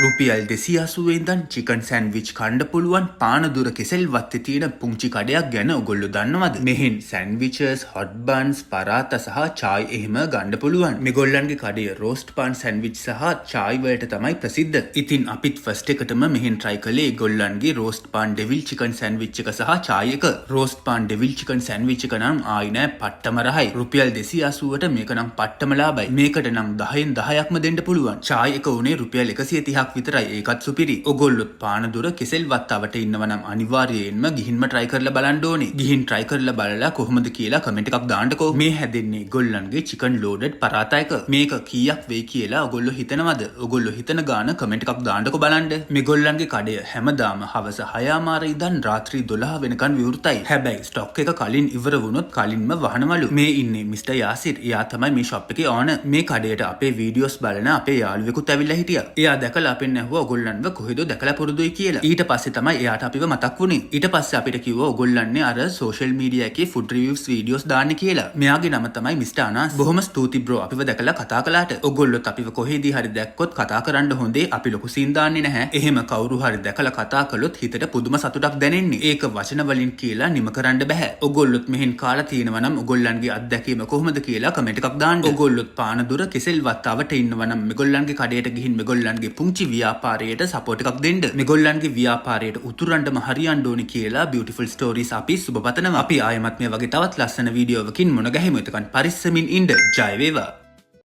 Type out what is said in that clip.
රුපියල් 280 ඉඳන් chicken sandwich කන්න පුළුවන් පානදුර කෙසෙල් වත්තේ තියෙන පුංචි කඩයක් ගැන ඔයගොල්ලෝ දන්නවද? මෙහෙන් සෑන්ඩ්විචස්, හොට් බන්ස්, පරාතා සහ චායි එහෙම ගන්න පුළුවන්. මේගොල්ලන්ගේ කඩේ රෝස්ට් පාන් සෑන්ඩ්විච් සහ චායි වලට තමයි ප්‍රසිද්ධ. ඉතින් අපිත් ෆස්ට් එකටම මෙහෙන් try කළේ ඒගොල්ලන්ගේ රෝස්ට් පාන් ඩෙවිල් චිකන් සෑන්ඩ්විච් එක සහ චායි එක. රෝස්ට් පාන් ඩෙවිල් චිකන් සෑන්ඩ්විච් එක නම් ආයි නෑ පට්ටම රහයි. රුපියල් 280ට මේක නම් පට්ටම ලාභයි. මේකට නම් 10න් 10ක්ම දෙන්න පුළුවන්. චායි එක උනේ රුපියල් 130ක් විතරයි. ඒකත් සුපිරි. ඔගොල්ලොත් පානදුර කෙසෙල් වත්තාවට ඉන්නව නම් අනිවාර්යයෙන්ම ගිහින්ම try කරලා බලන්න ඕනේ. ගිහින් try කරලා බලලා කොහොමද කියලා කමෙන්ට් එකක් දාන්නකෝ. මේ හැදෙන්නේ ඔයගොල්ලන්ගේ chicken loaded පරාතා එක. මේක කීයක් වෙයි කියලා ඔයගොල්ලෝ හිතනවද? ඔයගොල්ලෝ හිතන ගාන කමෙන්ට් එකක් දාන්නකෝ බලන්න. මේගොල්ලන්ගේ කඩය හැමදාම හවස 6:00 ඉඳන් රාත්‍රී 12 වෙනකන් විවෘතයි. හැබැයි ස්ටොක් එක කලින් ඉවර වුණොත් කලින්ම වහනවලු. මේ ඉන්නේ මිස්ටර් යාසිර්. එයා තමයි මේ ෂොප් එකේ ඕනර්. මේ කඩේට අපේ වීඩියෝස් බලන අපේ යාළුවෙකුත් ඇවිල්ලා හිටියා. එයා දැකලා අපෙන් ඇහුවා ඔයගොල්ලන්ව කොහෙද දැකලා පුරුදුයි කියලා. ඊට පස්සේ තමයි එයාට අපිව මතක් වුණේ. ඊට පස්සේ අපිට කිව්වා ඔයගොල්ලන්නේ අර සෝෂල් මීඩියා එකේ ෆුඩ් රිවිව්ස් වීඩියෝස් දාන්නේ කියලා. මෙයාගේ නම තමයි මිස්ටර් අනාස්. බොහොම ස්තුති බ්‍රෝ අපිව දැකලා කතා කළාට. ඔයගොල්ලොත් අපිව කොහෙදී හරි දැක්කොත් කතා කරන්න හොඳේ. අපි ලොකු සීන් දාන්නේ නැහැ. එහෙම කවුරු හරි දැකලා කතා කළොත් හිතට පුදුම සතුටක් දැනෙන්නේ. ඒක වචන වලින් කියලා නිම කරන්න බෑ. ඔයගොල්ලොත් මෙහෙන් කාලා තියෙනවා නම් ඔයගොල්ලන්ගේ අත්දැකීම කොහොමද කියලා කමෙන්ට් එකක් දාන්න. ඔයගොල්ලොත් පානදුර කෙසෙල් වත්තාවට ඉන්නවා නම් මේගොල්ලන්ගේ කඩේට ගිහින් මේගොල්ලන්ගේ පුංචි ව්‍යාපාරයට සපෝට් එකක් දෙන්න. මේගොල්ලන්ගේ ව්‍යාපාරයට උතුරන්නම හරියන්න ඕනි කියලා beautiful stories අපි සුබ පතනවා. අපි ආයෙමත් මේ වගේ තවත් ලස්සන වීඩියෝවකින් මුණ ගැහෙමු. එතකන් පරිස්සමින් ඉන්න. ජය වේවා.